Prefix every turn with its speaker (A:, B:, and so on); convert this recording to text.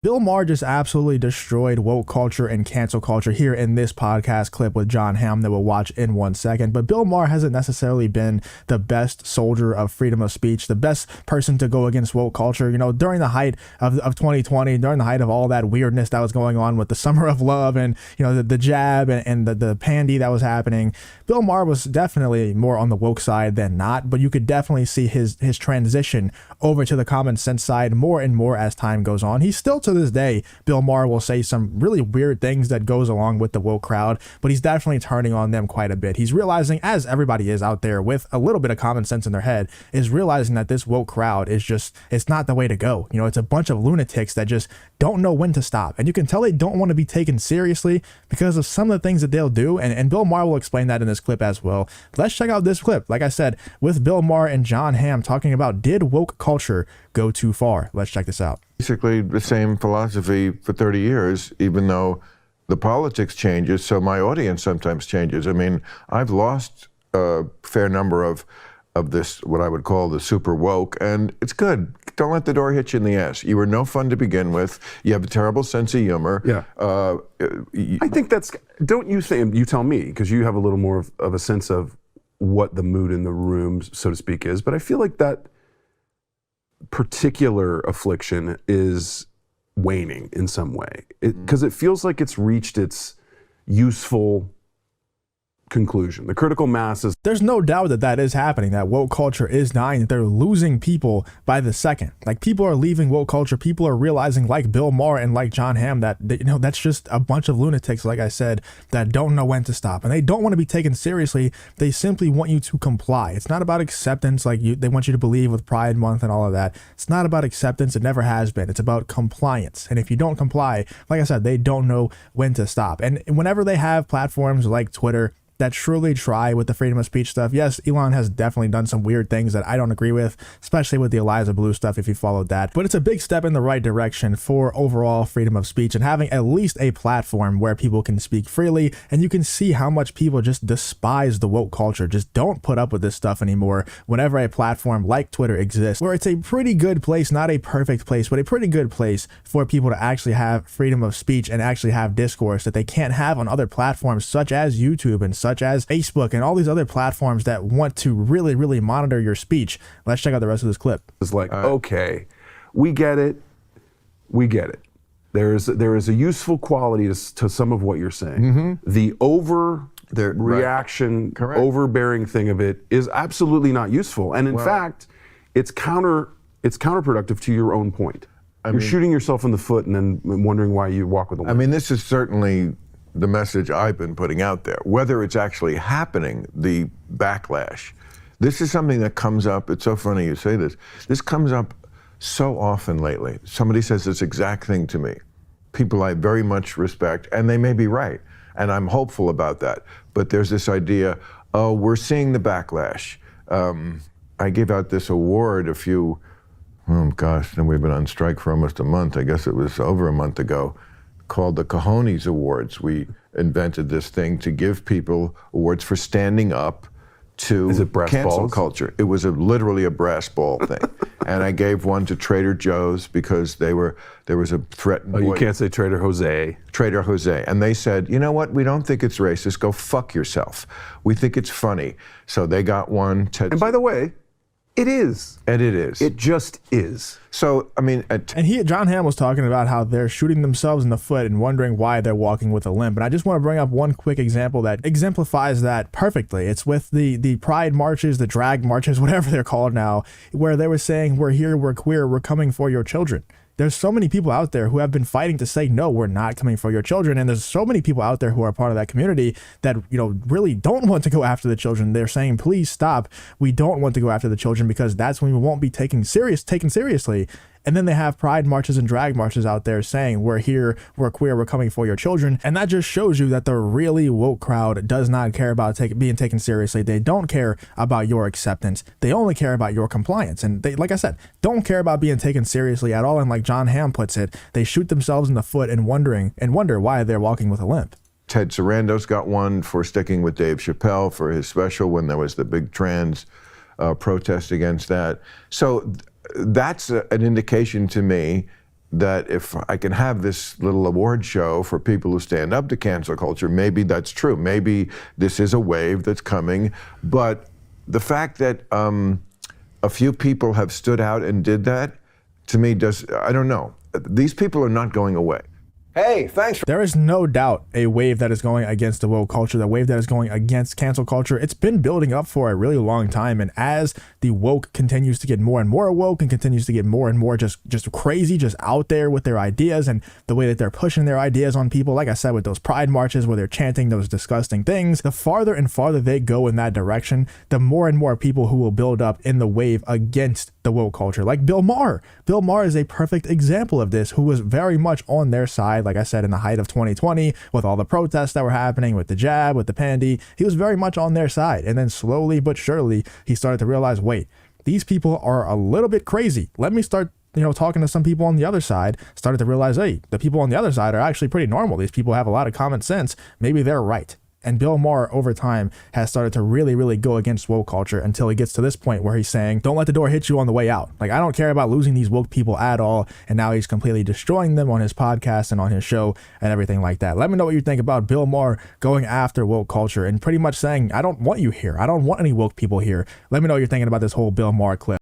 A: Bill Maher just absolutely destroyed woke culture and cancel culture here in this podcast clip with John Hamm that we'll watch in 1 second. But Bill Maher hasn't necessarily been the best soldier of freedom of speech, the best person to go against woke culture. You know, during the height of 2020, during the height of all that weirdness that was going on with the summer of love and, you know, the jab and the pandy that was happening, Bill Maher was definitely more on the woke side than not. But you could definitely see his transition over to the common sense side more and more as time goes on. He's still to this day, Bill Maher will say some really weird things that goes along with the woke crowd, but he's definitely turning on them quite a bit. He's realizing, as everybody is out there with a little bit of common sense in their head, is realizing that this woke crowd is just, it's not the way to go. You know, it's a bunch of lunatics that just don't know when to stop. And you can tell they don't want to be taken seriously because of some of the things that they'll do. And Bill Maher will explain that in this clip as well. Let's check out this clip. Like I said, with Bill Maher and John Hamm talking about, did woke culture go too far? Let's check this out.
B: Basically the same philosophy for 30 years, even though the politics changes, so my audience sometimes changes. I mean, I've lost a fair number of this, what I would call the super woke, and it's good. Don't let the door hit you in the ass. You were no fun to begin with. You have a terrible sense of humor.
C: Yeah. I think that's, don't you think, you tell me, because you have a little more of a sense of what the mood in the room, so to speak, is, but I feel like that particular affliction is waning in some way, because it feels like it's reached its useful conclusion. The critical mass is...
A: There's no doubt that that is happening, that woke culture is dying, that they're losing people by the second. Like, people are leaving woke culture. People are realizing, like Bill Maher and like John Hamm, that you know, that's just a bunch of lunatics, like I said, that don't know when to stop. And they don't want to be taken seriously. They simply want you to comply. It's not about acceptance, like they want you to believe with Pride Month and all of that. It's not about acceptance. It never has been. It's about compliance. And if you don't comply, like I said, they don't know when to stop. And whenever they have platforms like Twitter that truly try with the freedom of speech stuff. Yes, Elon has definitely done some weird things that I don't agree with, especially with the Eliza Blue stuff, if you followed that. But it's a big step in the right direction for overall freedom of speech and having at least a platform where people can speak freely. And you can see how much people just despise the woke culture, just don't put up with this stuff anymore whenever a platform like Twitter exists, where it's a pretty good place, not a perfect place, but a pretty good place for people to actually have freedom of speech and actually have discourse that they can't have on other platforms such as YouTube and such as Facebook and all these other platforms that want to really, really monitor your speech. Let's check out the rest of this clip.
C: It's like, okay, we get it. We get it. There is a useful quality to some of what you're saying. The overreaction, overbearing thing of it is absolutely not useful. And in fact, it's counterproductive to your own point. You're shooting yourself in the foot and then wondering why you walk with a limp.
B: I mean, this is certainly the message I've been putting out there. Whether it's actually happening, the backlash, this is something that comes up. It's so funny you say this. This comes up so often lately. Somebody says this exact thing to me. People I very much respect, and they may be right, and I'm hopeful about that. But there's this idea, oh, we're seeing the backlash. I gave out this award a few, oh gosh, and we've been on strike for almost a month. I guess it was over a month ago, called the Cojones Awards. We invented this thing to give people awards for standing up to cancel culture. It was literally a brass ball thing. And I gave one to Trader Joe's because there was a threatened
C: you can't say Trader Jose.
B: Trader Jose. And they said, you know what, we don't think it's racist, go fuck yourself. We think it's funny. So they got one.
C: And by the way, it is.
B: And it is.
C: It just is.
B: So, I mean...
A: And John Hamm was talking about how they're shooting themselves in the foot and wondering why they're walking with a limp. And I just want to bring up one quick example that exemplifies that perfectly. It's with the pride marches, the drag marches, whatever they're called now, where they were saying, we're here, we're queer, we're coming for your children. There's so many people out there who have been fighting to say, no, we're not coming for your children. And there's so many people out there who are part of that community that, you know, really don't want to go after the children. They're saying, please stop. We don't want to go after the children because that's when we won't be taken seriously. And then they have pride marches and drag marches out there saying, we're here, we're queer, we're coming for your children. And that just shows you that the really woke crowd does not care about being taken seriously. They don't care about your acceptance. They only care about your compliance. And they, like I said, don't care about being taken seriously at all. And like John Hamm puts it, they shoot themselves in the foot and wonder why they're walking with a limp.
B: Ted Sarandos got one for sticking with Dave Chappelle for his special when there was the big trans protest against that. So that's an indication to me that if I can have this little award show for people who stand up to cancel culture, maybe that's true. Maybe this is a wave that's coming. But the fact that a few people have stood out and did that, to me, I don't know. These people are not going away. Hey, thanks.
A: There is no doubt a wave that is going against the woke culture, the wave that is going against cancel culture. It's been building up for a really long time. And as the woke continues to get more and more woke and continues to get more and more just crazy, just out there with their ideas and the way that they're pushing their ideas on people, like I said, with those pride marches where they're chanting those disgusting things, the farther and farther they go in that direction, the more and more people who will build up in the wave against the woke culture, like Bill Maher. Bill Maher is a perfect example of this, who was very much on their side, like I said, in the height of 2020, with all the protests that were happening, with the jab, with the pandy. He was very much on their side. And then slowly but surely, he started to realize, wait, these people are a little bit crazy. Let me start talking to some people on the other side. Started to realize, hey, the people on the other side are actually pretty normal. These people have a lot of common sense. Maybe they're right. And Bill Maher, over time, has started to really, really go against woke culture until he gets to this point where he's saying, don't let the door hit you on the way out. Like, I don't care about losing these woke people at all. And now he's completely destroying them on his podcast and on his show and everything like that. Let me know what you think about Bill Maher going after woke culture and pretty much saying, I don't want you here. I don't want any woke people here. Let me know what you're thinking about this whole Bill Maher clip.